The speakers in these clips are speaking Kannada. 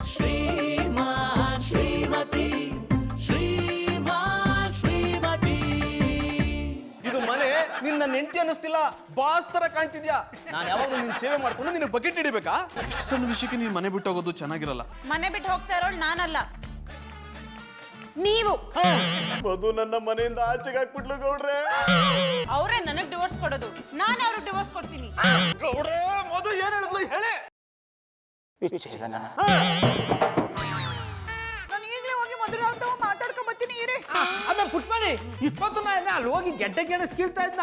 ಶ್ರೀಮಾನ್ ಶ್ರೀಮತಿ ಶ್ರೀಮಾನ್ ಶ್ರೀಮತಿ. ಇದು ಮನೆ ನಿನ್ನ ನೆಂಟಿ ಅನ್ನಿಸ್ತಿಲ್ಲ, ಬಾಸ್ ತರ ಕಾಣ್ತಿದ್ಯಾ. ನಾನು ಯಾವಾಗ ನಿನ್ನ ಸೇವೆ ಮಾಡ್ಕೊಂಡು ನಿನ್ನ ಬಕೆಟ್ ಹಿಡಿಬೇಕಾ? ಇಷ್ಟು ಸಣ್ಣ ವಿಷಯಕ್ಕೆ ನೀನು ಮನೆ ಬಿಟ್ಟು ಹೋಗೋದು ಚೆನ್ನಾಗಿರಲ್ಲ. ಮನೆ ಬಿಟ್ಟು ಹೋಗ್ತಾ ಇರೋಳು ನಾನಲ್ಲ, ನೀವು. ಮಧು ನನ್ನ ಮನೆಯಿಂದ ಆಚೆಗೆ ಹಾಕ್ಬಿಟ್ಲು ಗೌಡ್ರೆ. ಅವರೇ ನನಗ್ ಡಿವೋರ್ಸ್ ಕೊಡೋದು, ನಾನು ಅವ್ರಿಗೆ ಡಿವೋರ್ಸ್ ಕೊಡ್ತೀನಿ. ಗೌಡ್ರೆ ಮಧು ಏನ್ ಹೇಳಿದ್ಲು ಹೇಳಿ. ನಾನು ಈಗಲೇ ಹೋಗಿ ಮದುವೆ ಆಗ್ತಾವ ಮಾತಾಡ್ಕೊಂಡ್ ಬರ್ತೀನಿ ಇರಿ. ಆಮೇಲೆ ಪುಟ್ಮಣಿ ಇಷ್ಟೊತ್ತು ನಾ ಅಲ್ಲಿ ಹೋಗಿ ಗೆಡ್ಡೆ ಗೆಣಸ್ಕಿರ್ತಾ ಇದ್ನ.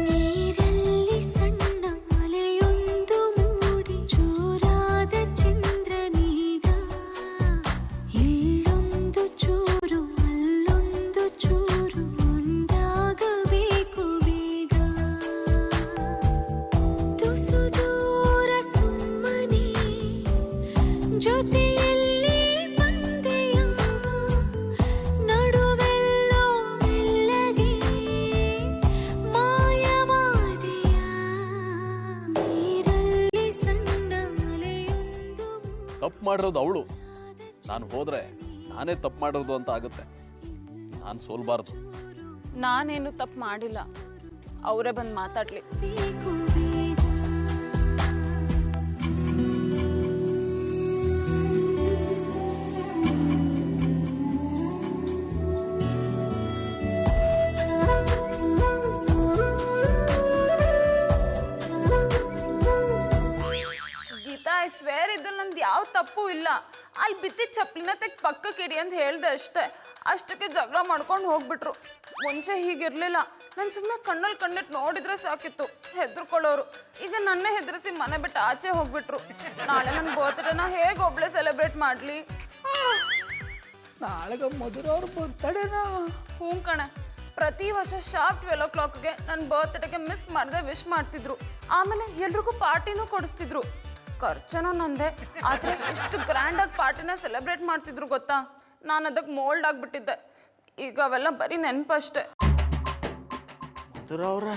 ನೀರಲ್ಲಿ ಸಣ್ಣ ಅಲೆಯೊಂದು ಮೂಡಿ ಚೂರಾದ ಚಂದ್ರನೀಗ ಇಲ್ಲೊಂದು ಚೂರು ಅಲ್ಲೊಂದು ಚೂರು ಒಂದಾಗಬೇಕು ಬೇಗ ತುಸು ದೂರ ಸುಮ್ಮನೆ ಜೊತೆಯಲ್ಲಿ ಬಂದೆಯ ನಡುವೆಲ್ಲೋ ಮೆಲ್ಲಗೆ ಮಾಯವಾದೆಯ ನೀರಲ್ಲಿ ಸಣ್ಣ ಅಲೆಯೊಂದು ತಪ್ಪು ಮಾಡಿರೋದು ಅವಳು, ನಾನು ಹೋದ್ರೆ ನಾನೇ ತಪ್ಪು ಮಾಡಿರೋದು ಅಂತ ಆಗುತ್ತೆ. ನಾನು ಸೋಲ್ಬಾರ್ದು. ನಾನೇನು ತಪ್ಪು ಮಾಡಿಲ್ಲ, ಅವರೇ ಬಂದು ಮಾತಾಡ್ಲಿ. ಬೇಕು ಬೇಗ ಗೀತಾ, ಐ ಸ್ವೇರ್ ಇದ್ರಲ್ಲಿ ನಂದು ಯಾವ ತಪ್ಪು ಇಲ್ಲ. ಅಲ್ಲಿ ಬಿದ್ದಿದ್ದ ಚಪ್ಪಲಿನ ತೆಗ್ದು ಪಕ್ಕಕ್ಕೆ ಇಡಿ ಅಂತ ಹೇಳ್ದೆ ಅಷ್ಟೇ. ಅಷ್ಟಕ್ಕೆ ಜಗಳ ಮಾಡ್ಕೊಂಡು ಹೋಗ್ಬಿಟ್ರು. ಮುಂಚೆ ಹೀಗಿರ್ಲಿಲ್ಲ, ನಾನು ಸುಮ್ಮನೆ ಕಣ್ಣಲ್ಲಿ ಕಣ್ಣಿಟ್ಟು ನೋಡಿದ್ರೆ ಸಾಕಿತ್ತು, ಹೆದರ್ಕೊಳ್ಳೋರು. ಈಗ ನನ್ನೇ ಹೆದರಿಸಿ ಮನೆ ಬಿಟ್ಟು ಆಚೆ ಹೋಗ್ಬಿಟ್ರು. ನಾಳೆ ನನ್ನ ಬರ್ತ್ಡೇನ ಹೇಗೆ ಒಬ್ಳೆ ಸೆಲೆಬ್ರೇಟ್ ಮಾಡಲಿ? ನಾಳೆಗ ಮಧುರ ಅವ್ರ ಬರ್ತಡೇನಾ? ಹ್ಞೂ ಕಣೆ, ಪ್ರತಿ ವರ್ಷ ಶಾರ್ಪ್ 12 o'clockಗೆ ನನ್ನ ಬರ್ತ್ಡೇಗೆ ಮಿಸ್ ಮಾಡದೆ ವಿಶ್ ಮಾಡ್ತಿದ್ರು. ಆಮೇಲೆ ಎಲ್ರಿಗೂ ಪಾರ್ಟಿನೂ ಕೊಡಿಸ್ತಿದ್ರು. ಖರ್ಚನೂ ನಂದೆ, ಆದರೆ ಎಷ್ಟು ಗ್ರ್ಯಾಂಡಾಗಿ ಪಾರ್ಟಿನ ಸೆಲೆಬ್ರೇಟ್ ಮಾಡ್ತಿದ್ರು ಗೊತ್ತಾ? ನಾನು ಅದಕ್ಕೆ ಮೋಲ್ಡ್ ಆಗಿಬಿಟ್ಟಿದ್ದೆ. ಈಗ ಅವೆಲ್ಲ ಬರೀ ನೆನಪಷ್ಟೆ. ಮಧುರ ಅವ್ರ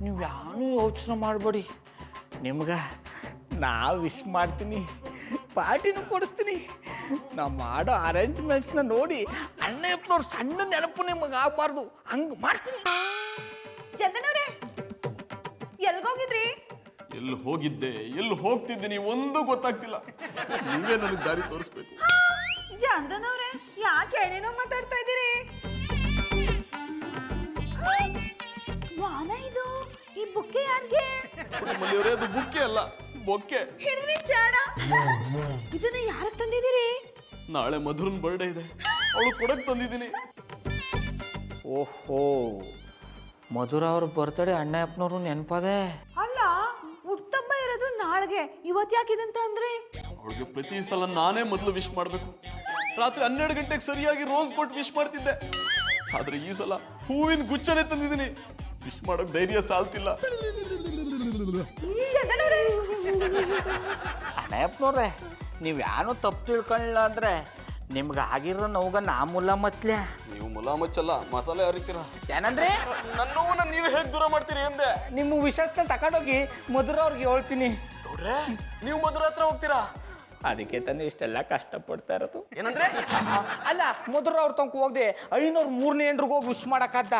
ನೀವು ಯಾನು ಯೋಚನೆ ಮಾಡಬೇಡಿ. ನಿಮ್ಗೆ ನಾ ವಿಶ್ ಮಾಡ್ತೀನಿ, ಪಾರ್ಟಿನೂ ಕೊಡಿಸ್ತೀನಿ. ನಾ ಮಾಡೋ ಅರೇಂಜ್ಮೆಂಟ್ಸ್ನ ನೋಡಿ ಅಣ್ಣಪ್ಪನವ್ರು ಸಣ್ಣ ನೆನಪು ನಿಮಗೆ ಆಗಬಾರ್ದು, ಹಂಗೆ ಮಾಡ್ತೀನಿ. ಚಂದನವ್ರೆ ಎಲ್ಗೋಗಿದ್ರಿ? ಎಲ್ಲಿ ಹೋಗಿದ್ದೆ, ಎಲ್ಲಿ ಹೋಗ್ತಿದ್ದೀನಿ ಒಂದು ಗೊತ್ತಾಗ್ತಿಲ್ಲ. ನೀವೇ ನನಗೆ ದಾರಿ ತೋರಿಸ್ಬೇಕು. ಚಂದನವ್ರೆ ಯಾಕೆ ಏನೇನೋ ಮಾತಾಡ್ತಾ ಇದ್ದೀರಿ? ಯಾನ ಇದು? ಈ ಬುಕ್ಕೆ ಯಾರಿಗೆ? ಮಲ್ಲಿಯವರೇ, ಅದು ಬುಕ್ಕೆ ಅಲ್ಲ, ಬೊಕ್ಕೆ. ಹಿಡಿದ್ರಿ ಚಾಡ. ಇದನ್ನ ಯಾರಕ್ಕೆ ತಂದಿದ್ದೀರಿ? ನಾಳೆ ಮಧುರನ್ ಬರ್ಡೇ ಇದೆ, ಅವಳು ಕೊಡಕ್ ತಂದಿದ್ದೀನಿ. ಓಹೋ, ಮಧುರ ಅವ್ರ ಬರ್ತಡೇ ಅಣ್ಣಪ್ಪನವ್ರು ನೆನಪದೆ. ಅಲ್ಲ, ಹುಟ್ಟಬ್ಬ ಇರೋದು ನಾಳೆಗೆ, ಇವತ್ತು ಯಾಕಿದಂತ ಅಂದ್ರೆ? ಅವಳಿಗೆ ಪ್ರತಿ ಸಲ ನಾನೇ ಮೊದಲು ವಿಶ್ ಮಾಡಬೇಕು. ರಾತ್ರಿ 12 ಗಂಟೆಗೆ ಸರಿಯಾಗಿ ರೋಸ್ ಕೊಟ್ಟು ವಿಶ್ ಮಾಡ್ತಿದ್ದೆ. ಆದ್ರೆ ಈ ಸಲ ಹೂವಿನ ಗುಚ್ಚನೆ ತಂದಿದ್ದೀನಿ. ವಿಶ್ ಮಾಡೋಕ್ ಧೈರ್ಯ ಸಾಲ್ತಿಲ್ಲ. ಚಂದನವ್ರೆ ಅಣ್ಣಪ್ಪನವ್ರೆ, ನೀವು ಯಾನು ತಪ್ಪು ತಿಳ್ಕೊಳ್ಳಿಲ್ಲ ಅಂದ್ರೆ ನಿಮ್ಗೆ ಆಗಿರೋ ನೋವುಗ ನಾ ಮುಲ್ಲ ಮತ್ಲ್ಯ. ನೀವು ಮುಲಾಮಚ್ಚಲ್ಲ, ಮಸಾಲೆ ಹರಿತೀರ. ಏನಂದ್ರೆ ನನ್ನ ನೋವನ್ನ ನೀವು ಹೇಗೆ ದೂರ ಮಾಡ್ತೀರಿ ಎಂದೆ. ನಿಮ್ಮ ವಿಷಯನ ತಗೊಂಡೋಗಿ ಮಧುರ ಅವ್ರಿಗೆ ಹೇಳ್ತೀನಿ. ನೋಡ್ರೆ, ನೀವು ಮಧುರ ಹತ್ರ ಹೋಗ್ತೀರಾ? ಅದಕ್ಕೆ ತಾನೇ ಇಷ್ಟೆಲ್ಲ ಕಷ್ಟಪಡ್ತಾ ಇರೋದು. ಏನಂದ್ರೆ? ಅಲ್ಲ, ಮಧುರ ಅವ್ರ ತನಕ ಹೋಗದೆ 503 ಏನ್ರಿಗೂ ಹೋಗಿ ವಿಶ್ ಮಾಡಕ್ಕಾದ.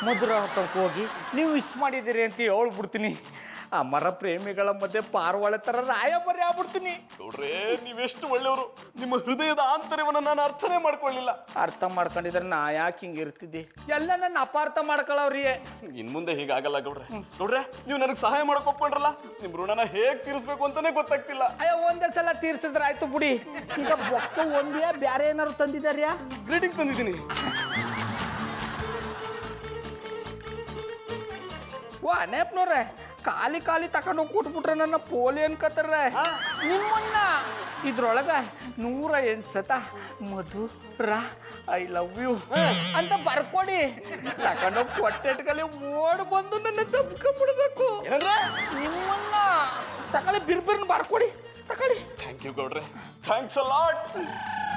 ಮಧುರ ಅವ್ರ ತನಕ ಹೋಗಿ ನೀವು ವಿಶ್ ಮಾಡಿದ್ದೀರಿ ಅಂತ ಹೇಳ್ಬಿಡ್ತೀನಿ. ಅಮರ ಪ್ರೇಮಿಗಳ ಮಧ್ಯೆ ಪಾರ್ವಾಳೆ ತರ ರಾಯಭಾರಿ ಆಗ್ಬಿಡ್ತೀನಿ. ನೋಡ್ರೆ, ನೀವೆಷ್ಟು ಒಳ್ಳೆಯವರು. ನಿಮ್ಮ ಹೃದಯದ ಆಂತರ್ಯವನ್ನ ನಾನು ಅರ್ಥನೇ ಮಾಡ್ಕೊಳ್ಳಿಲ್ಲ. ಅರ್ಥ ಮಾಡ್ಕೊಂಡಿದ್ರೆ ನಾ ಯಾಕೆ ಹಿಂಗಿರ್ತಿದ್ದೆ? ಎಲ್ಲ ನನ್ನ ಅಪಾರ್ಥ ಮಾಡ್ಕೊಳ್ಳವ್ರಿ. ಇನ್ ಮುಂದೆ ಹೀಗಾಗಲ್ಲ ಗೌಡ್ರೆ. ನೋಡ್ರೆ, ನೀವು ನನಗೆ ಸಹಾಯ ಮಾಡಕ್ ಒಪ್ಕೊಂಡ್ರಲ್ಲ, ನಿಮ್ ಋಣನ ಹೇಗ್ ತೀರಿಸ್ಬೇಕು ಅಂತಾನೆ ಗೊತ್ತಾಗ್ತಿಲ್ಲ. ಅಯ್ಯೋ, ಒಂದೇ ಸಲ ತೀರ್ಸಿದ್ರೆ ಆಯ್ತು ಬಿಡಿ. ಈಗ ಬೊಕ್ಕ ಒಂದೇ ಬ್ಯಾರೆ ಏನಾರು ತಂದಿದ್ದಾರ್ಯಾ? ಗ್ರೀಟಿಂಗ್ ತಂದಿದ್ದೀನಿ. ಓ ಅನೇಪ್ನವ್ರೆ, ಖಾಲಿ ತಗೊಂಡೋಗಿ ಕೊಟ್ಬಿಟ್ರೆ ನನ್ನ ಪೋಲಿ ಅನ್ಕತ್ತಾರ. ನಿಮ್ಮನ್ನ ಇದ್ರೊಳಗೆ 108 ಸತ ಮಧುರ ಐ ಲವ್ ಯು ಅಂತ ಬರ್ಕೊಡಿ. ತಗೊಂಡೋಗಿ ಕೊಟ್ಟಿಟ್ಕಲ್ಲಿ ಓಡ್ ಬಂದು ನನ್ನ ತಪ್ಕೊಂಡ್ಬಿಡ್ಬೇಕು. ನಿಮ್ಮನ್ನ ತಗೊಳ್ಳಿ, ಬಿರ್ಬಿರ್ನ ಬರ್ಕೊಡಿ, ತಗೊಳ್ಳಿ. ಥ್ಯಾಂಕ್ ಯು ಗೌಡ್ರೆ, ಥ್ಯಾಂಕ್ಸ್ ಅ ಲಾಟ್.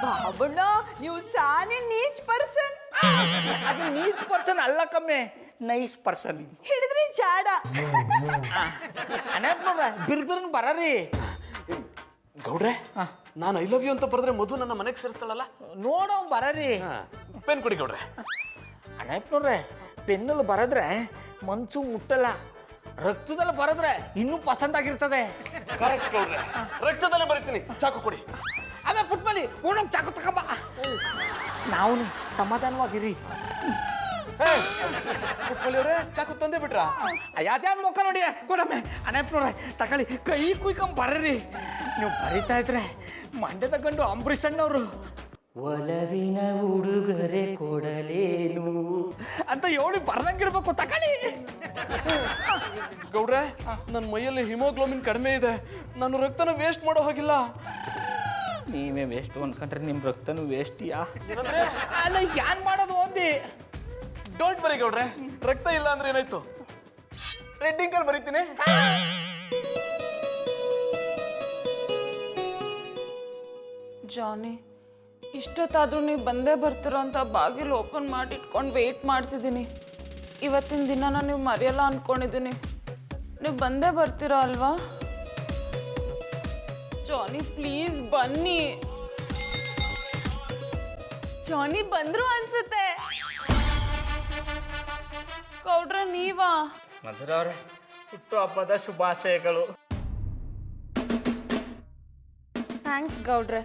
ಬಾಬಣ್ಣ ನೀವು ಸಾನೆ ನೀಚ್ ಪರ್ಸನ್. ಅದು ನೀಚ್ ಪರ್ಸನ್ ಅಲ್ಲ ಕಮ್ಮಿ, ನೈಸ್ ಪರ್ಸನ್. ಹಿಡಿದ್ರಿ ಜಾಡ. ಅಣ್ಣ ಬಿರ್ಬಿರ್ನ ಬರರಿ. ಗೌಡ್ರೆ, ನಾನು ಐ ಲವ್ ಯು ಅಂತ ಬರೆದ್ರೆ ಮಧು ನನ್ನ ಮನೆಗೆ ಸೇರಿಸ್ತಾಳಲ್ಲ, ನೋಡೋ ಬರರಿ. ಪೆನ್ ಕೊಡಿ ಗೌಡ್ರೆ. ಅಣ್ಣಪ್ಪನವ್ರೆ, ಪೆನ್ನಲ್ಲಿ ಬರೆದ್ರೆ ಮನ್ಸು ಮುಟ್ಟಲ್ಲ, ರಕ್ತದಲ್ಲಿ ಬರೆದ್ರೆ ಇನ್ನೂ ಪಸಂದ್ ಆಗಿರ್ತದೆ. ಕರೆಕ್ಟ್ ಗೌಡ್ರೆ, ರಕ್ತದಲ್ಲೇ ಬರೀತೀನಿ. ಚಾಕು ಕೊಡಿ. ಆಮೇಲೆ ಪುಟ್ಬಲಿ ಓಡೋಗಿ ಚಾಕು ತಗೊಂಬ. ನಾವು ಸಮಾಧಾನವಾಗಿರಿ. ಅವರೇ ಚಾಕು ತಂದೆ ಬಿಟ್ರ? ಯಾವ್ದಾನ್ ಮುಖ ನೋಡಿ ಕೊಡಮ್ಮೆ. ಅಣ್ಣಪ್ಪನವ್ರೆ ತಗೊಳ್ಳಿ, ಕೈ ಕುಯ್ಕೊಂಡ್ ಬರ್ರಿ. ನೀವು ಬರೀತಾ ಇದ್ರೆ ಮಂಡ್ಯ ತಗೊಂಡು ಅಂಬರೀಷ್ ಅಣ್ಣವರು ಒಲವಿನ ಉಡುಗೊರೆ ಕೊಡಲೇನು ಅಂತ ಹೇಳಿ ಬರ್ದಂಗಿರ್ಬೇಕು. ತಗೊಳ್ಳಿ. ಗೌಡ್ರೆ, ನನ್ನ ಮೈಯಲ್ಲಿ ಹಿಮೋಗ್ಲೋಬಿನ್ ಕಡಿಮೆ ಇದೆ, ನಾನು ರಕ್ತನ ವೇಸ್ಟ್ ಮಾಡೋ ಹಾಗಿಲ್ಲ. ನೀವೇ ವೇಸ್ಟ್ ಅನ್ಕೊಂಡ್ರೆ ನಿಮ್ಮ ರಕ್ತನೂ ವೇಸ್ಟಿಯಾ? ಅಲ್ಲ, ಏನ್ ಮಾಡೋದು ಓದಿ. ಡೋಂಟ್ ಬರಿ ಗೌಡ್ರೆ, ರಕ್ತ ಇಲ್ಲ ಅಂದ್ರೆ ಏನಾಯ್ತು, ರೆಡ್ ಇಂಕಲ್ಲಿ ಬರೀತೀನಿ. ಜಾನಿ, ಇಷ್ಟೊತ್ತಾದ್ರೂ ನೀವು ಬಂದೇ ಬರ್ತೀರೋ ಅಂತ ಬಾಗಿಲು ಓಪನ್ ಮಾಡಿ ಇಟ್ಕೊಂಡು ವೆಯ್ಟ್ ಮಾಡ್ತಿದ್ದೀನಿ. ಇವತ್ತಿನ ದಿನ ನೀವು ಮರೆಯಲ್ಲ ಅಂದ್ಕೊಂಡಿದ್ದೀನಿ. ನೀವು ಬಂದೇ ಬರ್ತೀರಾ ಅಲ್ವಾ? ಜಾನಿ ಪ್ಲೀಸ್ ಬನ್ನಿ. ಜಾನಿ ಬಂದ್ರು ಅನ್ಸುತ್ತೆ. ಗೌಡ್ರೆ ನೀವಾ? ಮಧುರ ಅವರೇ, ಹುಟ್ಟು ಹಬ್ಬದ ಶುಭಾಶಯಗಳು. ಥ್ಯಾಂಕ್ಸ್ ಗೌಡ್ರೆ.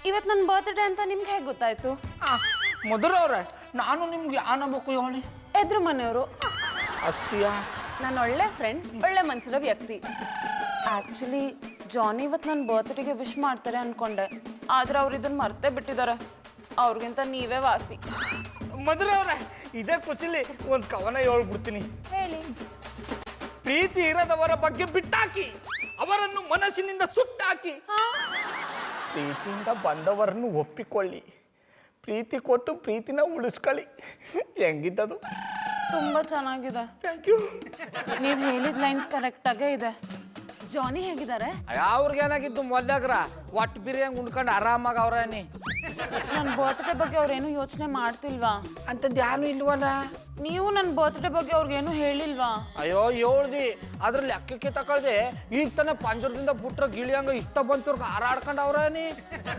ಇವತ್ತು ನನ್ನ ಬರ್ತ್ಡೇ ಅಂತ ನಿಮ್ಗೆ ಹೇಗೆ ಗೊತ್ತಾಯ್ತು? ಮಧುರ ಅವರೇ, ನಾನು ನಿಮ್ಗೆ ಯಾನಬೇಕು ಹೇಳಿ? ಎದ್ರು ಮನೆಯವರು. ಅತ್ತಿಯಾ? ನಾನು ಒಳ್ಳೆ ಫ್ರೆಂಡ್, ಒಳ್ಳೆ ಮನಸ್ಸಿರೋ ವ್ಯಕ್ತಿ. ಆ್ಯಕ್ಚುಲಿ ಜಾನಿ ಇವತ್ತು ನನ್ನ ಬರ್ತ್ಡೇಗೆ ವಿಶ್ ಮಾಡ್ತಾರೆ ಅಂದ್ಕೊಂಡೆ, ಆದರೆ ಅವ್ರು ಇದನ್ನು ಮರ್ತೇ ಬಿಟ್ಟಿದ್ದಾರೆ. ಅವ್ರಿಗಿಂತ ನೀವೇ ವಾಸಿ. ಮಧುರ ಅವರೇ, ಇದೇ ಖುಷಿಲಿ ಒಂದು ಕವನ ಹೇಳ್ಬಿಡ್ತೀನಿ. ಹೇಳಿ. ಪ್ರೀತಿ ಇರದವರ ಬಗ್ಗೆ ಬಿಟ್ಟಾಕಿ, ಅವರನ್ನು ಮನಸ್ಸಿನಿಂದ ಸುಟ್ಟಾಕಿ, ಪ್ರೀತಿಯಿಂದ ಬಂದವರನ್ನು ಒಪ್ಪಿಕೊಳ್ಳಿ, ಪ್ರೀತಿ ಕೊಟ್ಟು ಪ್ರೀತಿನ ಉಳಿಸ್ಕೊಳ್ಳಿ. ಹೆಂಗಿದ್ದದು? ತುಂಬ ಚೆನ್ನಾಗಿದೆ. Thank you. ನೀವು ಹೇಳಿದ ಲೈನ್ ಕರೆಕ್ಟಾಗೇ ಇದೆ. ಜಾನಿ ಹೇಗಿದ್ದಾರೆ? ಅವ್ರಿಗೇನಾಗಿದ್ದು ಮೊದ್ಲಾಗ್ರ ಒಟ್ಟು ಬಿರಿಯಂಗೆ ಉಣ್ಕೊಂಡು ಆರಾಮಾಗಿ ಅವ್ರೇನಿ. ನನ್ನ ಬರ್ತ್ಡೇ ಬಗ್ಗೆ ಅವ್ರೇನು ಯೋಚನೆ ಮಾಡ್ತಿಲ್ವಾ? ಅಂಥದ್ದು ಯಾನು ಇಲ್ವಲ್ಲ. ನೀವು ನನ್ನ ಬರ್ತ್ಡೇ ಬಗ್ಗೆ ಅವ್ರಿಗೇನು ಹೇಳಿಲ್ವಾ? ಅಯ್ಯೋ ಹೇಳ್ದಿ, ಅದ್ರ ಲೆಕ್ಕಕ್ಕೆ ತಗೊಳ್ದೆ. ಈಗ ತಾನೇ ಪಂಜರದಿಂದ ಬಿಟ್ರೆ ಗಿಳಿಯಂಗ ಇಷ್ಟ ಬಂತವ್ರಿಗೆ ಹಾರಾಡ್ಕೊಂಡು ಅವ್ರೇನಿ.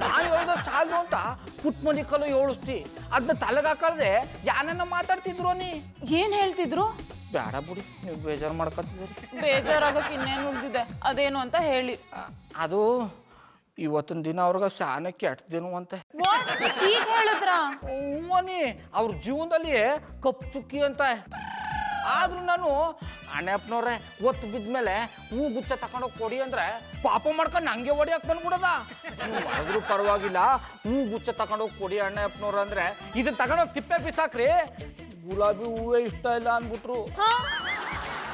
ನಾನು ಹೇಳ್ದೆ ಸಾಲದು ಅಂತ ಪುಟ್ ಮನಿಕಲ್ಲು ಹೇಳಿಸ್ತಿ, ಅದನ್ನ ತಲೆಗೆ ಹಾಕಳ್ದೆ ಯಾನನ್ನ ಮಾತಾಡ್ತಿದ್ರು ನೀ. ಏನು ಹೇಳ್ತಿದ್ರು? ಬೇಡ ಬಿಡಿ, ನೀವು ಬೇಜಾರು ಮಾಡ್ಕೊತಿದ್ದೀರಿ. ಬೇಜಾರಾಗಕ್ಕೆ ಇನ್ನೇನು ಉಳಿದಿದೆ, ಅದೇನು ಅಂತ ಹೇಳಿ. ಅದು ಇವತ್ತಿನ ದಿನ ಅವ್ರಿಗೆ ಶಾನೆ ಕೆಟ್ಟ ದಿನವಂತೆ. ಈಗ ಹೇಳಿದ್ರಾ? ಹೂವನಿ, ಅವ್ರ ಜೀವನದಲ್ಲಿ ಕಪ್ಪು ಚುಕ್ಕಿ ಅಂತ. ಆದ್ರೂ ನಾನು ಅಣ್ಣಪ್ಪನವ್ರೆ ಒತ್ತು ಬಿದ್ಮೇಲೆ ಹೂ ಗುಚ್ಚ ತಗೊಂಡೋಗಿ ಕೊಡಿ ಅಂದ್ರೆ ಪಾಪ ಮಾಡ್ಕೊಂಡು ನಂಗೆ ಹೊಡಿಯಕ್ಕೆ ಬಂದ್ಬಿಡದ. ನೀವು ಮಾಡಿದ್ರು ಪರವಾಗಿಲ್ಲ, ಹೂ ಗುಚ್ಚ ತಗೊಂಡೋಗಿ ಕೊಡಿ ಅಣ್ಣಪ್ಪನವ್ರು ಅಂದ್ರೆ ಇದನ್ನ ತಗೊಂಡೋಗಿ ತಿಪ್ಪೆ ಬಿಸಾಕ್ರಿ, ಗುಲಾಬಿ ಹೂವೇ ಇಷ್ಟ ಇಲ್ಲ ಅಂದ್ಬಿಟ್ರು.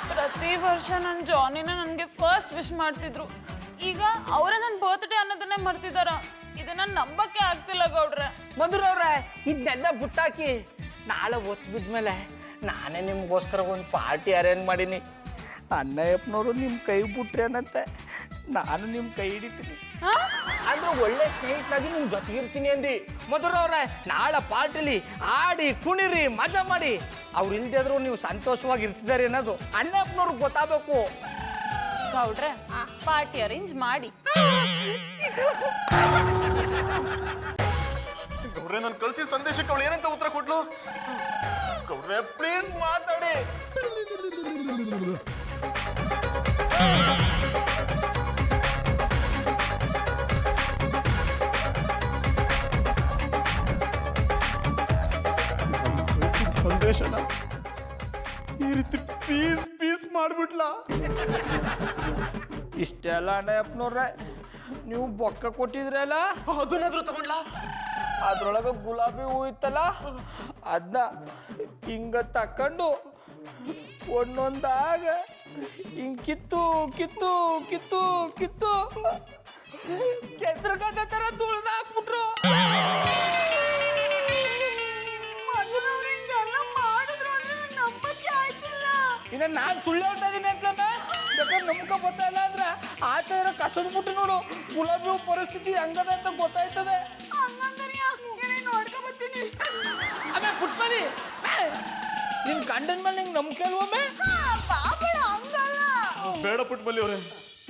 ಪ್ರತಿ ವರ್ಷ ನನ್ನ ಜಾನಿನ ನನಗೆ ಫಸ್ಟ್ ವಿಶ್ ಮಾಡ್ತಿದ್ರು. ಈಗ ಅವರೇ ನನ್ನ ಬರ್ತ್ಡೇ ಅನ್ನೋದನ್ನೇ ಮರ್ತಿದಾರ. ಇದನ್ನ ನಂಬಕ್ಕೆ ಆಗ್ತಿಲ್ಲ ಗೌಡ್ರೆ. ಮಧುರ ಅವ್ರೆ, ಇದನ್ನೆಲ್ಲ ಬಿಟ್ಟಾಕಿ, ನಾಳೆ ಒತ್ತು ಬಿದ್ಮೇಲೆ ನಾನೇ ನಿಮ್ಗೋಸ್ಕರ ಒಂದು ಪಾರ್ಟಿ ಅರೇಂಜ್ ಮಾಡೀನಿ. ಅಣ್ಣಯ್ಯಪ್ಪನವರು ನಿಮ್ಮ ಕೈ ಬಿಟ್ರಿ ಅನ್ನತ್ತೆ, ನಾನು ನಿಮ್ಮ ಕೈ ಹಿಡಿತೀನಿ. ಅಂದ್ರೆ ಒಳ್ಳೆ ಸ್ನೇಹಿತನಾಗಿ ನಿಮ್ಮ ಜೊತೆಗಿರ್ತೀನಿ ಅಂದು. ಮಧುರ ಅವ್ರೆ, ನಾಳೆ ಪಾರ್ಟಿಲಿ ಆಡಿ ಕುಣಿರಿ ಮಜಾ ಮಾಡಿ. ಅವ್ರು ಇಲ್ದೇ ಇದ್ರು ನೀವು ಸಂತೋಷವಾಗಿ ಇರ್ತಿದ್ದಾರೆ ಅನ್ನೋದು ಅಣ್ಣಪ್ಪನವ್ರಿಗೆ ಗೊತ್ತಾಗಬೇಕು. ಗೌಡ್ರೆ, ಪಾರ್ಟಿ ಅರೇಂಜ್ ಮಾಡಿ. ಗೌಡ್ರೆ, ನಾನು ಕಳಿಸಿ ಸಂದೇಶಕ್ಕೆ ಅವಳು ಏನಂತ ಉತ್ತರ ಕೊಟ್ಲು? ಗೌಡ್ರೆ ಪ್ಲೀಸ್ ಮಾತಾಡಿ. ಸಂದೇಶನ ಈ ರೀತಿ ಪೀಸ್ ಪೀಸ್ ಮಾಡ್ಬಿಟ್ಲಾ? ಇಷ್ಟೆಲ್ಲ ಅಣ್ಣಯ್ಯಪ್ಪನವ್ರೆ, ನೀವು ಬೊಕ್ಕ ಕೊಟ್ಟಿದ್ರಲ್ಲ, ಅದನ್ನಾದ್ರೂ ತಗೊಂಡ್ಲಾ? ಅದ್ರೊಳಗೆ ಗುಲಾಬಿ ಹೂ ಇತ್ತಲ್ಲ, ಅದನ್ನ ಹಿಂಗ ತಕೊಂಡು ಒಂದೊಂದಾಗ ಹಿಂಗ್ ಕಿತ್ತು ಕಿತ್ತು ಕಿತ್ತು ಕಿತ್ತು ಕೆಸರು ಗದ್ದೆ ತರ ತುಳ್ದು ಹಾಕ್ಬಿಟ್ರು. ಮಧುರವ್ರು ಹಿಂಗೆಲ್ಲ ಮಾಡಿದ್ರು ಅಂದ್ರೆ ನಂಬಕ್ಕೆ ಆಯ್ತಿಲ್ಲ. ಇನ್ನ ನಾನ್ ಸುಳ್ಳು ಹೇಳ್ತಾ ಇದೀನಿ ಅಂತಂದ್ರೆ ಬೇಕಾದ್ರೆ ನಮ್ಕ ಗೊತ್ತಾಯಿಲ್ಲ ಅಂದ್ರೆ ಆತ ಇರೋ ಕಸದ ಬಿಟ್ಟು ನೋಡು ಗುಲಾಬಿ ಹೂ ಪರಿಸ್ಥಿತಿ ಹೆಂಗದ ಅಂತ ಗೊತ್ತಾಯ್ತದೆ. ಹಂಗಂದ್ರೆ ನೋಡ್ಕೊ ಬರ್ತೀನಿ. ಆಮೇಲೆ ಪುಟ್ಮನಿ ನಿನ್ ಗಂಡನ ಮೇಲೆ ನಿಂಗೆ ನಂಬಿಕೆ ಅಲ್ವಮ್ಮೆ? ಬಾಬಳ ಹಂಗಲ್ಲ. ಬೇಡ ಪುಟ್ಮಲ್ಲಿ ಅವರೇ,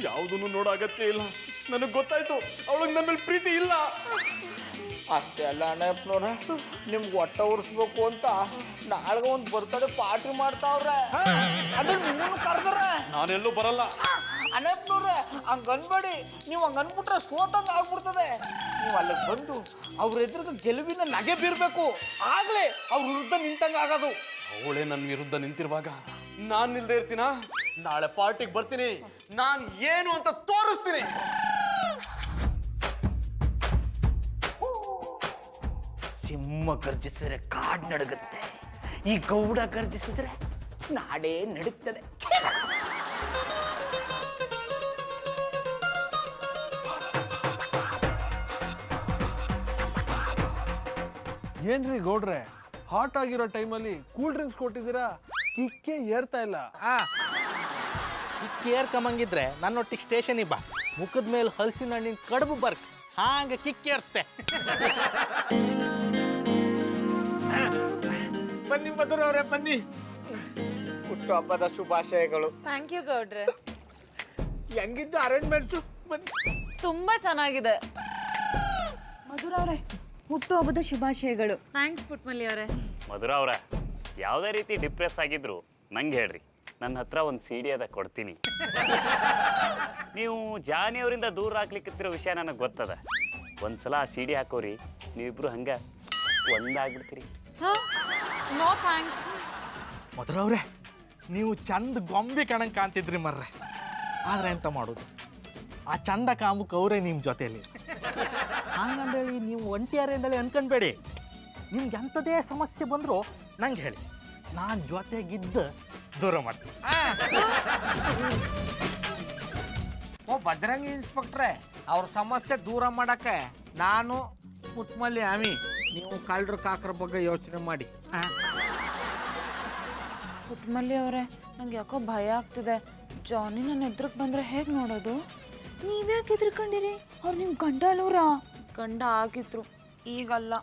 ಯಾವುದನ್ನು ನೋಡೋ ಅಗತ್ಯ ಇಲ್ಲ. ನನಗೆ ಗೊತ್ತಾಯ್ತು ಅವಳಿಗೆ ನನ್ನ ಮೇಲೆ ಪ್ರೀತಿ ಇಲ್ಲ. ಅಷ್ಟೇ ಅಲ್ಲ ಅಣ್ಣಪ್ಪನವ್ರ, ನಿಮ್ಗೆ ಒಟ್ಟ ಉರ್ಸ್ಬೇಕು ಅಂತ ನಾಳೆಗೆ ಒಂದು ಬರ್ತಡೆ ಪಾರ್ಟಿ ಮಾಡ್ತಾವ್ರೆ. ಅದ್ರ ನಿಮ್ಮನ್ನು ಕರೆದ್ರೆ ನಾನೆಲ್ಲೂ ಬರಲ್ಲ. ಅಣ್ಣಪ್ಪನವ್ರೆ ಹಂಗ ಅನ್ಬೇಡಿ. ನೀವು ಹಂಗ ಅನ್ಬಿಟ್ರೆ ಸೋತಂಗ ಆಗ್ಬಿಡ್ತದೆ. ನೀವು ಅಲ್ಲಿಗೆ ಬಂದು ಅವ್ರ ಎದುರಿಗೆ ಗೆಲುವಿನ ನಗೆ ಬೀರ್ಬೇಕು. ಆಗ್ಲೇ ಅವ್ರ ವಿರುದ್ಧ ನಿಂತಂಗ ಆಗೋದು. ಅವಳೇ ನನ್ನ ವಿರುದ್ಧ ನಿಂತಿರುವಾಗ ನಾನು ನಿಲ್ದೇ ಇರ್ತೀನ? ನಾಳೆ ಪಾರ್ಟಿಗೆ ಬರ್ತೀನಿ, ನಾನು ಏನು ಅಂತ ತೋರಿಸ್ತೀನಿ. ಸಿಂಹ ಗರ್ಜಿಸಿದ್ರೆ ಕಾಡ್ ನಡುಗುತ್ತೆ, ಈ ಗೌಡ ಗರ್ಜಿಸಿದ್ರೆ ನಾಡೇ ನಡುತ್ತದೆ. ಏನ್ರಿ ಗೌಡ್ರೆ, ಹಾಟ್ ಆಗಿರೋ ಟೈಮಲ್ಲಿ ಕೂಲ್ ಡ್ರಿಂಕ್ಸ್ ಕೊಟ್ಟಿದ್ದೀರಾ? ಕಿಕ್ಕೆ ಏರ್ತಾ ಇಲ್ಲ. ಈ ಕೇರ್ ಕಮ್ಮಂಗಿದ್ರೆ ನನ್ನೊಟ್ಟಿಗೆ ಸ್ಟೇಷನಿಗೆ ಬಾ, ಮುಖದ ಮೇಲೆ ಹಲಸಿನ ಹಣ್ಣಿನ ಕಡುಬು ಬರ್ಕ್ ಹಾಂಗೆ ಕಿಕ್ಕೇರ್ಸ್ತೆ. ಬನ್ನಿ ಮಧುರವ್ರೆ ಬನ್ನಿ. ಹುಟ್ಟುಹಬ್ಬದ ಶುಭಾಶಯಗಳು. ಥ್ಯಾಂಕ್ ಯು ಗೌಡ್ರೆ. ಹೆಂಗಿದ್ದು ಅರೇಂಜ್ಮೆಂಟ್ಸು? ಬನ್ನಿ. ತುಂಬಾ ಚೆನ್ನಾಗಿದೆ. ಮಧುರವ್ರೆ ಹುಟ್ಟುಹಬ್ಬದ ಶುಭಾಶಯಗಳು. ಥ್ಯಾಂಕ್ಸ್ ಪುಟ್ಮಲ್ಲಿ ಅವರೇ. ಮಧುರ ಅವರ, ಯಾವುದೇ ರೀತಿ ಡಿಪ್ರೆಸ್ ಆಗಿದ್ರು ನಂಗೆ ಹೇಳ್ರಿ, ನನ್ನ ಹತ್ರ ಒಂದು CD ಅದ ಕೊಡ್ತೀನಿ. ನೀವು ಜಾನಿಯವರಿಂದ ದೂರ ಹಾಕ್ಲಿಕ್ಕಿರೋ ವಿಷಯ ನನಗೆ ಗೊತ್ತದ. ಒಂದ್ಸಲ ಆ CD ಹಾಕೋರಿ, ನೀವಿಬ್ರು ಹಂಗೆ ಒಂದಾಗ್ಬಿಡ್ತೀರಿ. No thanks. ಮಧುರವ್ರೆ, ನೀವು ಚಂದ ಗೊಂಬೆ ಕಣಂಗೆ ಕಾಣ್ತಿದ್ರಿ ಮರ್ರೆ. ಆದ್ರೆ ಎಂತ ಮಾಡೋದು, ಆ ಚಂದ ಕಾಂಬಕ್ಕೆ ಅವರೇ ನಿಮ್ಮ ಜೊತೆಯಲ್ಲಿ. ಹಂಗಂದೇಳಿ ನೀವು ಒಂಟಿಯಾರೆ ಅಂತೇಳಿ ಅನ್ಕೊಂಡ್ಬೇಡಿ. ನಿಮ್ಗೆ ಎಂಥದೇ ಸಮಸ್ಯೆ ಬಂದರೂ ನಂಗೆ ಹೇಳಿ, ನಾನು ಜೊತೆಗಿದ್ದು ದೂರ ಮಾಡ್ತೀನಿ. ಓ ಬಜರಂಗಿ ಇನ್ಸ್ಪೆಕ್ಟ್ರೆ, ಅವ್ರ ಸಮಸ್ಯೆ ದೂರ ಮಾಡಕ್ಕೆ ನಾನು ಪುಟ್ಮಲ್ಲಿ ಆಮಿ, ನೀವು ಕಳ್ಳರ ಕಾಕರ ಬಗ್ಗೆ ಯೋಚನೆ ಮಾಡಿ. ಪುಟ್ಮಲ್ಲಿ ಅವರೇ, ನಂಗೆ ಯಾಕೋ ಭಯ ಆಗ್ತಿದೆ. ಜಾನಿ ನನ್ನ ಎದುರಿಗೆ ಬಂದ್ರೆ ಹೇಗೆ ನೋಡೋದು? ನೀವ್ಯಾಕೆ ಎದ್ರಕೊಂಡಿರಿ? ಅವ್ರು ನಿಮ್ ಗಂಡ ಅಲ್ಲವ್ರ? ಗಂಡ ಆಗಿದ್ರು, ಈಗಲ್ಲ.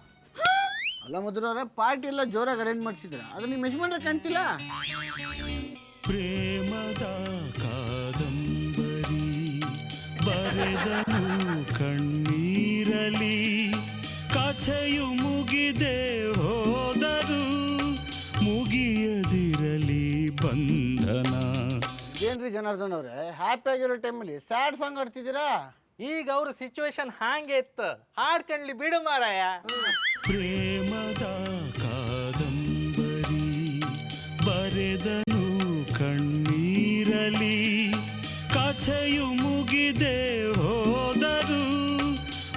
ಅಲ್ಲ ಮಧುರವ್ರೆ, ಪಾರ್ಟಿ ಎಲ್ಲ ಜೋರಾಗಿ ಅರೇಂಜ್ ಮಾಡಿಸಿದ್ರ, ಅದು ನಿಮ್ಮ ಯಜಮಾನ್ರೆ ಕಾಣ್ತಿಲ್ಲ. ಪ್ರೇಮದ ಕಾದಂಬರಿ ಬರೆದನು ಕಣ್ಣೀರಲಿ, ಕಥೆಯು ಮುಗಿದೆ ಹೋದರು ಮುಗಿಯದಿರಲಿ ಬಂಧನ. ಏನ್ರಿ ಜನಾರ್ದನ್ ಅವ್ರೆ, ಹ್ಯಾಪಿ ಆಗಿರೋ ಟೈಮಲ್ಲಿ ಸ್ಯಾಡ್ ಸಾಂಗ್ ಆಡ್ತಿದ್ದೀರಾ? ಈಗ ಅವ್ರ ಸಿಚುವೇಶನ್ ಹಾಂಗೆ ಇತ್ತು, ಹಾಡ್ಕಂಡ್ಲಿ ಬಿಡು ಮಾರಾಯ. ಪ್ರೇಮದ ಕಾದಂಬರಿ ಬರೆದನು ಕಣ್ಣೀರಲಿ, ಕಥೆಯು ಮುಗಿದೆ ಹೋದರು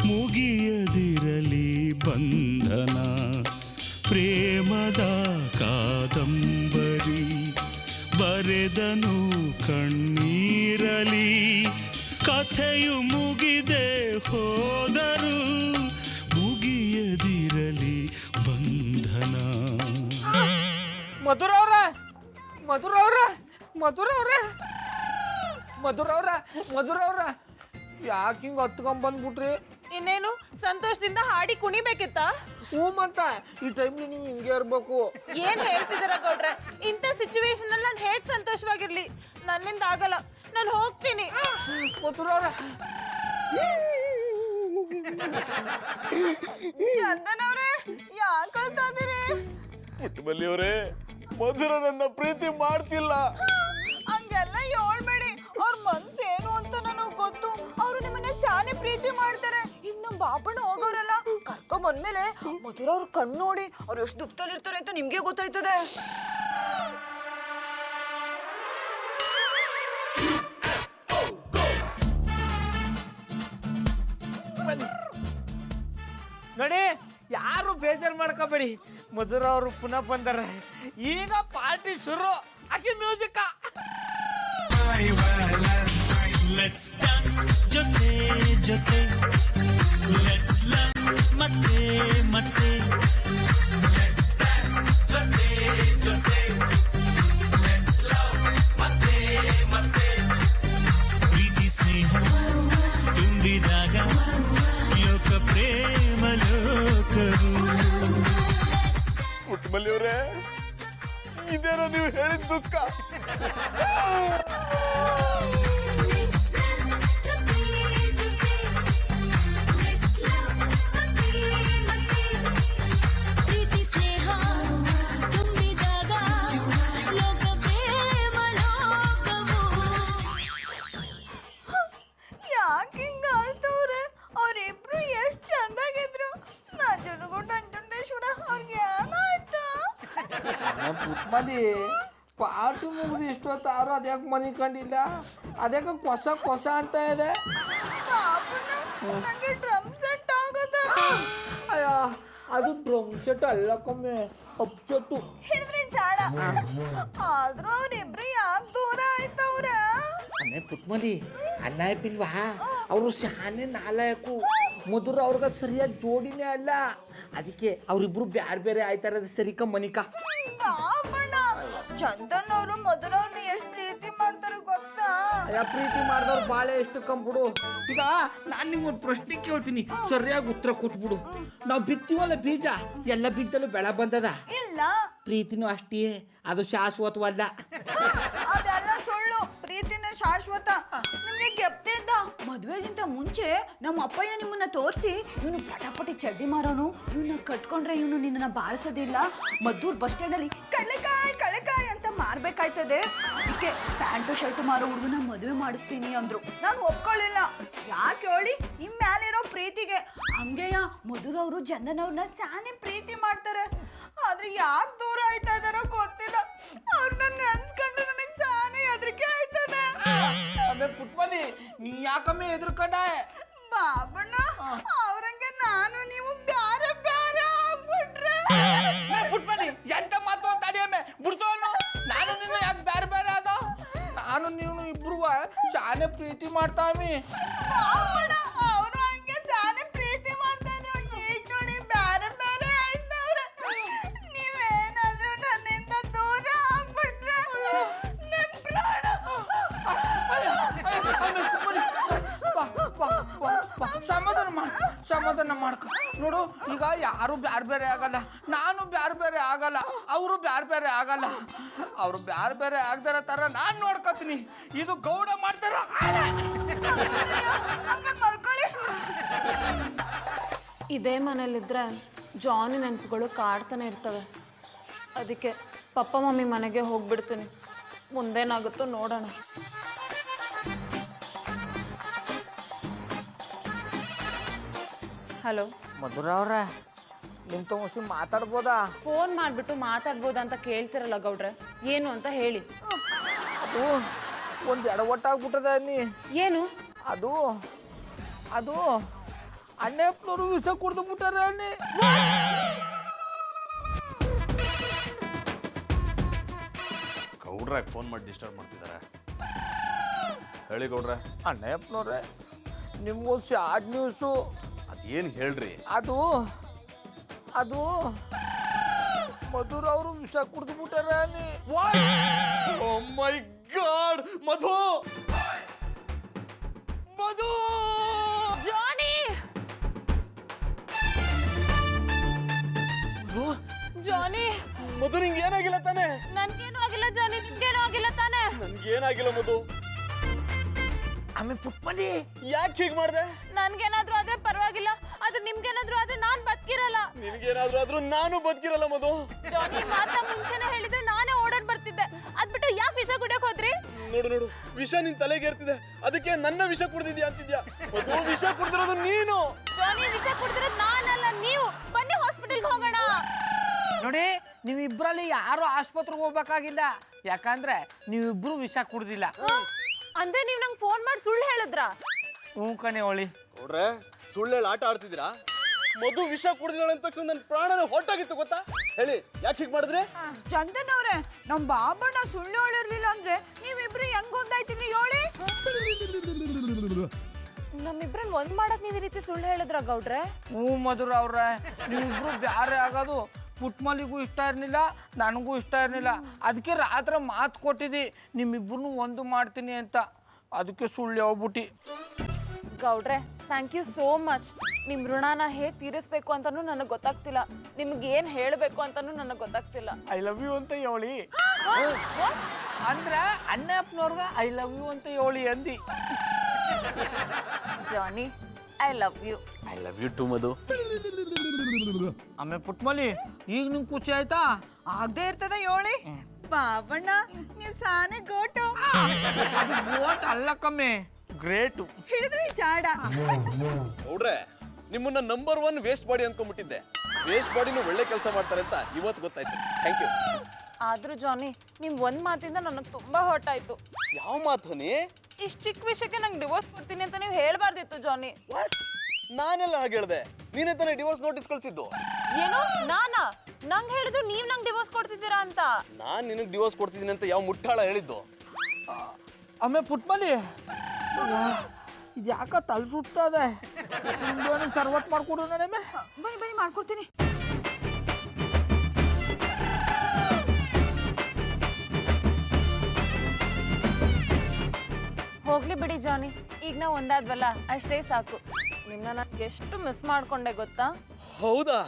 ಮುಗಿಯದಿರಲಿ ಬಂಧನ. ಪ್ರೇಮದ ಕಾದಂಬರಿ ಬರೆದನು ಕಣ್ಣೀರಲಿ, ಕಥೆಯು ಮುಗಿದೆ ಹೋದರು ಮುಗಿಯದಿರಲಿ ಬಂಧನ. ಮಧುರವ್ರ ಮಧುರವ್ರ ಮಧುರವ್ರ ಮಧುರವ್ರ ಮಧುರವ್ರ ಯಾಕೆ ಹಿಂಗೆ ಹತ್ಕೊಂಡ್ಬಂದ್ಬಿಟ್ರಿ? ಇನ್ನೇನು ಸಂತೋಷದಿಂದ ಹಾಡಿ ಕುಣಿಬೇಕಿತ್ತ? ಹ್ಞೂ ಮತ್ತ ಈ ಟೈಮ್ಲಿ ನೀವು ಹಿಂಗೆ ಇರ್ಬೇಕು. ಏನ್ ಹೇಳ್ತಿದ್ದೀರ ಗೌಡ್ರೆ? ಇಂಥ ಸಿಚುವೇಶನ್ ಅಲ್ಲಿ ನಾನು ಹೇಗ್ ಸಂತೋಷವಾಗಿರ್ಲಿ? ನನ್ನಿಂದ ಆಗಲ್ಲ, ನಾನು ಹೋಗ್ತೀನಿ. ಮಧುರವ್ರ ಚಂದನ್ ಅವ್ರೆ ಯಾಕೆ ಅಳ್ತಾ ಇದೀರಿ? ಪುಟ್ಟಮಲ್ಲಿ ಅವರೇ, ಮಧುರ ನನ್ನ ಪ್ರೀತಿ ಮಾಡ್ತಿಲ್ಲ. ಹಂಗೆಲ್ಲ ಹೇಳ್ಬೇಡಿ. ಅವ್ರ ಮನ್ಸು ಏನು ಅಂತ ನನಗ್ ಗೊತ್ತು. ಅವ್ರು ನಿಮ್ಮನ್ನ ಶಾನೆ ಪ್ರೀತಿ ಮಾಡ್ತಾರೆ. ಈಗ ನಮ್ ಬಾಬಣ್ಣ ಹೋಗೋರಲ್ಲ, ಕರ್ಕೊಂಡ್ ಬಂದ್ಮೇಲೆ ಮಧುರ ಅವ್ರ ಕಣ್ಣು ನೋಡಿ ಅವ್ರು ಎಷ್ಟು ದುಃಖದಲ್ಲಿ ಇರ್ತಾರೆ ಅಂತ ನಿಮ್ಗೆ ಗೊತ್ತಾಯ್ತದೆ. ನೋಡಿ, ಯಾರು ಬೇಜಾರು ಮಾಡ್ಕೋಬೇಡಿ. ಮಧುರ ಅವರು ಪುನಃ ಬಂದಾರೆ. ಈಗ ಪಾರ್ಟಿ ಶುರು. ಆಕೆ ಮ್ಯೂಸಿಕ್ ಲೆಟ್ಸ್ ಡ್ಯಾನ್ಸ್ ಜೊತೆ ಜೊತೆ ಲೆಟ್ಸ್ ಲವ್ ಮತ್ತೆ ಮತ್ತೆ ಲೆಟ್ಸ್ ಡ್ಯಾನ್ಸ್ ಜೊತೆ ಜೊತೆ ಲೆಟ್ಸ್ ಲವ್ ಮತ್ತೆ ಮತ್ತೆ ಪ್ರೀತಿ ಸ್ನೇಹ ತುಂಬಿದಾಗ ಲೋಕ ಪ್ರೇಮ ಲೋಕವು ಪುಟ್ಟಮಲ್ಲಿಯವರೇ ಇದೇನೋ ನೀವು ಹೇಳಿದ ದುಃಖ. ಪ್ರೀತಿ ಸ್ನೇಹ ತುಂಬಿದಾಗ ಲೋಕ ಪ್ರೇಮ ಲೋಕವು. ಯಾಕೆ ಹಿಂಗ ಆಡ್ತವ್ರೆ? ಅವ್ರಿಬ್ರು ಎಷ್ಟ್ ಚಂದಾಗಿದ್ರು. ನಂಜನಗೂಡ ಅವ್ರಿಗೆ ಏನಾಯ್ತಾ? ಪುಟ್ಮದಿ ಪಾರ್ಟಿ ಮುಗಿದು ಇಷ್ಟೊತ್ತಾರು ಅದ್ಯಾಕೆ ಮನೆ ಕಂಡಿಲ್ಲ, ಅದ್ಯಾಕೆ ಕೊಸ ಕೊಸ ಅಂತ ಇದೆ. ನಂಗೆ ಡ್ರಮ್ ಸೆಟ್ ಆಗೋದ. ಅಯ್ಯ ಅದು ಡ್ರಮ್ ಸೆಟ್ ಅಲ್ಲ ಕಮ್ಮಿ, ಅಪ್ಸೆಟ್ಟು. ಹಿಡಿದ್ರೆ ಜಾಡ. ಆದ್ರೂ ಅವ್ರಿಬ್ರು ಯಾಕೆ ದೂರ ಆಯ್ತವ್ರ? ಅಣ್ಣ ಪುಟ್ಮದಿ ಅಣ್ಣ ಇಪ್ಪಿಲ್ವಾ, ಅವರು ಶಾನೆ ನಾಲಾಯಕು, ಮಧುರ ಅವ್ರಿಗೆ ಸರಿಯಾದ ಜೋಡಿನೇ ಅಲ್ಲ, ಅದಕ್ಕೆ ಅವರಿಬ್ರು ಬ್ಯಾರೆ ಬೇರೆ ಆಯ್ತಾರ. ಸರಿಕ ಮನಿಕ ಚಂದನ್ ಅವರು ಮೊದಲವ್ರನ್ನ ಎಷ್ಟು ಪ್ರೀತಿ ಮಾಡ್ತಾರ ಗೊತ್ತಾ? ಪ್ರೀತಿ ಮಾಡಿದವ್ರು ಬಾಳೆ ಎಷ್ಟು ಕಂಬಿಡು. ಈಗ ನಾನು ನಿಮ್ಗೆ ಒಂದು ಪ್ರಶ್ನೆ ಕೇಳ್ತೀನಿ, ಸರಿಯಾಗಿ ಉತ್ತರ ಕೊಟ್ಬಿಡು. ನಾವು ಬಿತ್ತೀವಲ್ಲ ಬೀಜ, ಎಲ್ಲ ಬೀಜದಲ್ಲೂ ಬೆಳೆ ಬಂದದ. ಇಲ್ಲ, ಪ್ರೀತಿನೂ ಅಷ್ಟೇ, ಅದು ಶಾಶ್ವತವಲ್ಲ. ಅದೆಲ್ಲ ಸುಳ್ಳು. ಪ್ರೀತಿನ ಶಾಶ್ವತ. ನಿಮ್ಗೆ ಗೆಪ್ತೆ ಇದ್ದ ಮದ್ವೆಗಿಂತ ಮುಂಚೆ ನಮ್ಮ ಅಪ್ಪಯ್ಯ ನಿಮ್ಮನ್ನ ತೋರಿಸಿ, ಇವನು ಪಟಾಪಟಿ ಚಡ್ಡಿ ಮಾರೋನು, ಇವನ್ನ ಕಟ್ಕೊಂಡ್ರೆ ಇವನು ನಿನ್ನ ಬಾಳ್ಸೋದಿಲ್ಲ, ಮದ್ದೂರ್ ಬಸ್ ಸ್ಟ್ಯಾಂಡ್ ಅಲ್ಲಿ ಕಳೆಕಾಯಿ ಅಂತ ಮಾರ್ಬೇಕಾಯ್ತದೆ, ಅದಕ್ಕೆ ಪ್ಯಾಂಟು ಶರ್ಟ್ ಮಾರೋ ಹುಡುಗನ ಮದುವೆ ಮಾಡಿಸ್ತೀನಿ ಅಂದ್ರು. ನಾನು ಒಪ್ಕೊಳ್ಳಿಲ್ಲ. ಯಾಕೆ ಹೇಳಿ? ನಿಮ್ ಮ್ಯಾಲಿರೋ ಪ್ರೀತಿಗೆ. ಹಂಗೆಯ ಮಧುರವರು ಚಂದನವ್ರನ್ನ ಸಾನೆ ಪ್ರೀತಿ ಮಾಡ್ತಾರೆ, ಆದ್ರೆ ಯಾಕೆ ದೂರ ಆಯ್ತಾ ಇದಾರೋ ಗೊತ್ತಿಲ್ಲ. ಅವ್ರನ್ನ ನೆನ್ಸ್ಕೊಂಡು ನನಗೆ ಸಾನೆ ಹೆದರಿಕೆ ಆಯ್ತದೆ. ಪುಟ್ಮಲಿ ನೀ ಯಾಕಮ್ಮೆ ಎದುರ್ಕೊಂಡೆ? ಬಾಬಣ್ಣ, ಅವ್ರಂಗೆ ನಾನು ನೀವು ಬ್ಯಾರೆ ಬ್ಯಾರೆ ಆಗ್ಬಿಟ್ರೆ. ಪುಟ್ಮಲಿ ಎಂತ ಮಾತು ಅಂತ ಅಡಿಯಮ್ಮೆ ಬಿಡ್ಸೋನು. ನಾನು ನಿನ್ನ ಯಾಕೆ ಬೇರೆ ಬೇರೆ ಅದ? ನಾನು ನೀನು ಇಬ್ರು ಶಾನೆ ಪ್ರೀತಿ ಮಾಡ್ತಾವಿ. ಬಾಬಣ್ಣ, ಅವರು ಹಂಗೆ ಸಾನೆ ಪ್ರೀತಿ ಮಾಡ್ತಾಯಿದ್ರು, ಈಗ ನೋಡಿ ಬ್ಯಾರೆ ಬ್ಯಾರೆ ಆಯ್ತವ್ರೆ. ನೀವೇನಾದ್ರೂ ನನ್ನಿಂದ ದೂರ ಆಗ್ಬಿಟ್ರೆ ನನ್ ಪ್ರಾಣ. ಸಮಾಧಾನ ಮಾಡ್ಕೊ ನೋಡು. ಈಗ ಯಾರು ಬ್ಯಾರೆ ಬೇರೆ ಆಗಲ್ಲ, ನಾನು ಬ್ಯಾರೆ ಬೇರೆ ಆಗಲ್ಲ, ಅವರು ಬ್ಯಾರೆ ಬೇರೆ ಆಗಲ್ಲ. ಅವರು ಬ್ಯಾರೆ ಬೇರೆ ಆಗದಿರೋ ತರ ನಾನು ನೋಡ್ಕೊತೀನಿ. ಇದು ಗೌಡ ಮಾಡ್ತಾರ. ಮಲ್ಕೊಳ್ಳಿ. ಇದೇ ಮನೇಲಿದ್ರೆ ಜಾನಿ ನೆನಪುಗಳು ಕಾಡ್ತಾನೆ ಇರ್ತವೆ. ಅದಕ್ಕೆ ಪಪ್ಪ ಮಮ್ಮಿ ಮನೆಗೆ ಹೋಗ್ಬಿಡ್ತೀನಿ. ಮುಂದೇನಾಗುತ್ತೋ ನೋಡೋಣ. ಹಲೋ ಮಧುರ ಅವ್ರ, ನಿಮ್ ತಗೋಸಿ ಮಾತಾಡ್ಬೋದಾ? ಫೋನ್ ಮಾಡಿಬಿಟ್ಟು ಮಾತಾಡ್ಬೋದಾ ಅಂತ ಕೇಳ್ತಿರಲ್ಲ ಗೌಡ್ರೆ, ಏನು ಅಂತ ಹೇಳಿ. ಅದು ಒಂದು ಎಡವಟ್ಟಾಗ್ಬಿಟ್ಟದ ಅನ್ನಿ. ಏನು? ಅದು ಅದು ಅಣ್ಣಪ್ಪನವರು ವಿಷ ಕುಡ್ದು ಬಿಟ್ಟಾರ ಅನ್ನಿ. ಗೌಡ್ರಾಗ ಫೋನ್ ಮಾಡಿ ಡಿಸ್ಟರ್ಬ್ ಮಾಡ್ತಿದ್ದಾರೆ. ಹೇಳಿ ಗೌಡ್ರ. ಅಣ್ಣಪ್ಪನವ್ರೆ, ನಿಮ್ಗೊಂದು ಶಾರ್ಟ್ ನ್ಯೂಸು. ಅದೇನು ಹೇಳ್ರಿ? ಅದು ಅದು ಮಧುರ ಅವರು ವಿಷ ಕುಡ್ದು ಬಿಟ್ಟಾರ ಅನ್ನಿ. ಓ ಮೈ ಗಾಡ್! ಮಧು ಮಧು ಜಾನಿ! ಜಾನಿ! ಮಧು ನಿಂಗೆ ಏನಾಗಿಲ್ಲ ತಾನೆ? ನನ್ಗೇನು ಆಗಿಲ್ಲ ಜಾನಿ, ನಿಮ್ಗೇನು ಆಗಿಲ್ಲ ತಾನೆ? ನನ್ಗೇನಾಗಿಲ್ಲ ಮಧು. ಆಮೇಲೆ ಪುಟ್ಮನಿ ಯಾಕೆ ಹೀಗೆ ಮಾಡಿದೆ? ನನ್ಗೇನಾದ್ರೂ ಆದ್ರೆ ಪರವಾಗಿಲ್ಲ, ಆದ್ರೆ ನಿಮ್ಗೇನಾದ್ರೂ ಆದ್ರೆ ನಾನ್ ಬದುಕಿರಲ್ಲ. ನಿನ್ಗೇನಾದ್ರೂ ಆದ್ರೂ ನಾನು ಬದುಕಿರಲ್ಲ ಮಧು. ಜಾನಿ ಮಾತ್ರ ಮುಂಚೆನೆ ಹೇಳಿದ್ರೆ ನಾನೇ ಓಡಾಡ್ ಬರ್ತಿದ್ದೆ. ಅದ್ಬಿಟ್ಟು ಯಾಕೆ ವಿಷ ಕುಡಿಯಕ್ ಹೋದ್ರಿ? ನೋಡು ನೋಡು, ವಿಷ ನಿನ್ ತಲೆಗೆ ಏರ್ತಿದೆ, ಅದಕ್ಕೆ ನನ್ನ ವಿಷ ಕುಡ್ದಿದ್ಯಾ ಅಂತಿದ್ಯಾ. ಮಧು, ವಿಷ ಕುಡ್ದಿರೋದು ನೀನು. ಜಾನಿ, ವಿಷ ಕುಡಿದಿರೋದು ನಾನಲ್ಲ, ನೀವು. ಬನ್ನಿ ಹಾಸ್ಪಿಟಲ್ಗೆ ಹೋಗೋಣ. ನೋಡಿ, ನೀವಿಬ್ರಲ್ಲಿ ಯಾರು ಆಸ್ಪತ್ರೆಗೆ ಹೋಗ್ಬೇಕಾಗಿಲ್ಲ, ಯಾಕಂದ್ರೆ ನೀವಿಬ್ರು ವಿಷ ಕುಡ್ದಿಲ್ಲ. ಅಂದ್ರೆ ನೀವ್ ನಂಗೆ ಫೋನ್ ಮಾಡಿ ಸುಳ್ಳು ಹೇಳಿದ್ರ? ಹ್ಞೂ ಕಣೆ ಅವಳಿ. ನೋಡ್ರೆ, ಸುಳ್ಳು ಹೇಳಿ ಆಟ ಆಡ್ತಿದ್ದೀರಾ? ಮಧು ವಿಷ ಕುಡಿದಿದ್ದಾಳೆ ಅಂದ ತಕ್ಷಣ ನನ್ನ ಪ್ರಾಣನ ಹೊರಟಾಗಿತ್ತು ಗೊತ್ತಾ? ಹೇಳಿ ಯಾಕೆ ಹೀಗೆ ಮಾಡಿದ್ರೆ? ಚಂದನ್ ಅವ್ರೆ ನಮ್ ಬಾಬಣ್ಣ ಸುಳ್ಳು ಹೇಳಿರ್ಲಿಲ್ಲ ಅಂದ್ರೆ ನೀವಿಬ್ರು ಹೆಂಗ್ ಒಂದಾಯ್ತಿದ್ರಿ ಹೇಳಿ. ನಮ್ಮಿಬ್ರನ್ನ ಒಂದ್ ಮಾಡಕ್ ನೀವ್ ಈ ರೀತಿ ಸುಳ್ಳು ಹೇಳಿದ್ರ ಗೌಡ್ರೆ? ಹ್ಞೂ ಮಧುರ ಅವ್ರೆ, ನೀವಿಬ್ರು ಬ್ಯಾರೆ ಆಗೋದು ಪುಟ್ಮಲಿಗೂ ಇಷ್ಟ ಇರಲಿಲ್ಲ, ನನಗೂ ಇಷ್ಟ ಇರಲಿಲ್ಲ. ಅದಕ್ಕೆ ರಾತ್ರಿ ಮಾತು ಕೊಟ್ಟಿದ್ದಿ ನಿಮ್ಮಿಬ್ಬರನ್ನು ಒಂದು ಮಾಡ್ತೀನಿ ಅಂತ. ಅದಕ್ಕೆ ಸುಳ್ಳು ಹೋಗ್ಬಿಟ್ಟು. ಗೌಡ್ರೆ ಥ್ಯಾಂಕ್ ಯು ಸೋ ಮಚ್. ನಿಮ್ ಋಣನ ಹೇಗೆ ತೀರಿಸ್ಬೇಕು ಅಂತಾನು ನನಗೆ ಗೊತ್ತಾಗ್ತಿಲ್ಲ, ನಿಮ್ಗೆ ಏನ್ ಹೇಳಬೇಕು ಅಂತಾನು ನನಗೆ ಗೊತ್ತಾಗ್ತಿಲ್ಲ. ಐ ಲವ್ ಯು ಅಂತ ಹೇಳಿ ಅಂದ್ರೆ ಅಣ್ಣಪ್ಪನವ್ರಿಗೆ ಐ ಲವ್ ಯು ಅಂತ ಹೇಳಿ ಅಂದಿ. ಜಾನಿ I love you. I love you too Madhu. ಆಮೇಲೆ ಪುಟ್ಮಲಿ ಈಗ ನಿಂಗೆ ಖುಷಿ ಆಯ್ತಾ? ಆಗದೆ ಇರ್ತದ ಹೇಳಿ. ಬಾಬಣ್ಣ ನೀವ್ ಸಾನೆ ಗೋಟು. ಅದು ಗೋಟ್ ಅಲ್ಲ ಕಮ್ಮಿ, ಗ್ರೇಟು. ಹಿಡಿದ್ರಿ ಜಾಡ. ನೋಡ್ರೆ ನಿಮ್ಮನ್ನ ನಂಬರ್ 1 ವೇಸ್ಟ್ ಬಾಡಿ ಅನ್ಕೊಂಡ್ಬಿಟ್ಟಿದ್ದೆ. ವೇಸ್ಟ್ ಬಾಡಿನೂ ಒಳ್ಳೆ ಕೆಲಸ ಮಾಡ್ತಾರೆ ಅಂತ ಇವತ್ತು ಗೊತ್ತಾಯ್ತು. Thank you. ಆದ್ರೂ ಜಾನಿ ನಿಮ್ ಒಂದ್ ಮಾತಿಂದ ನನಗೆ ತುಂಬಾ ಹೊಟ್ಟಾಯ್ತು. ಯಾವ ಮಾತು ನೀ? ಇಷ್ಟು ಚಿಕ್ಕ ವಿಷಯಕ್ಕೆ ನಂಗೆ ಡಿವೋರ್ಸ್ ಕೊಡ್ತೀನಿ ಅಂತ ನೀವು ಹೇಳ್ಬಾರ್ದಿತ್ತು ಜಾನಿ. ನಾನೆಲ್ಲ ಹಾಗೆ ಹೇಳ್ದೆ? ನೀನೇ ತಾನೇ ಡಿವೋರ್ಸ್ ನೋಟಿಸ್ ಕಳ್ಸಿದ್ದು. ಏನು ನಾನಾ? ನಂಗೆ ಹೇಳಿದ್ದು ನೀವ್ ನಂಗೆ ಡಿವೋರ್ಸ್ ಕೊಡ್ತಿದ್ದೀರಾ ಅಂತ. ನಾನ್ ನಿನಗೆ ಡಿವೋರ್ಸ್ ಕೊಡ್ತಿದ್ದೀನಿ ಅಂತ ಯಾವ ಮುಟ್ಟಾಳ ಹೇಳಿದ್ದು? ಆಮೇಲೆ ಪುಟ್ಮಲಿ ಇದು ಯಾಕ ತಲೆ ಸುತ್ತದೆ? ಸರ್ವತ್ ಮಾಡ್ಕೊಡು ನಡಮೆ. ಬನ್ನಿ ಬನ್ನಿ ಮಾಡ್ಕೊಡ್ತೀನಿ. ಹೋಗ್ಲಿ ಬಿಡಿ ಜಾನಿ, ಈಗ ನಾವು ಒಂದಾದ್ವಲ್ಲ ಅಷ್ಟೇ ಸಾಕು. ನಿನ್ನ ನಾನು ಎಷ್ಟು ಮಿಸ್ ಮಾಡ್ಕೊಂಡೆ ಗೊತ್ತಾ? ಹೌದಾ?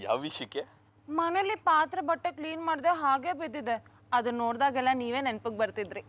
ಯಾವ ವಿಷಯಕ್ಕೆ? ಮನೇಲಿ ಪಾತ್ರೆ ಬಟ್ಟೆ ಕ್ಲೀನ್ ಮಾಡದೆ ಹಾಗೆ ಬಿದ್ದಿದೆ. ಅದನ್ನ ನೋಡ್ದಾಗೆಲ್ಲ ನೀವೇ ನೆನಪಿಗೆ ಬರ್ತಿದ್ರಿ.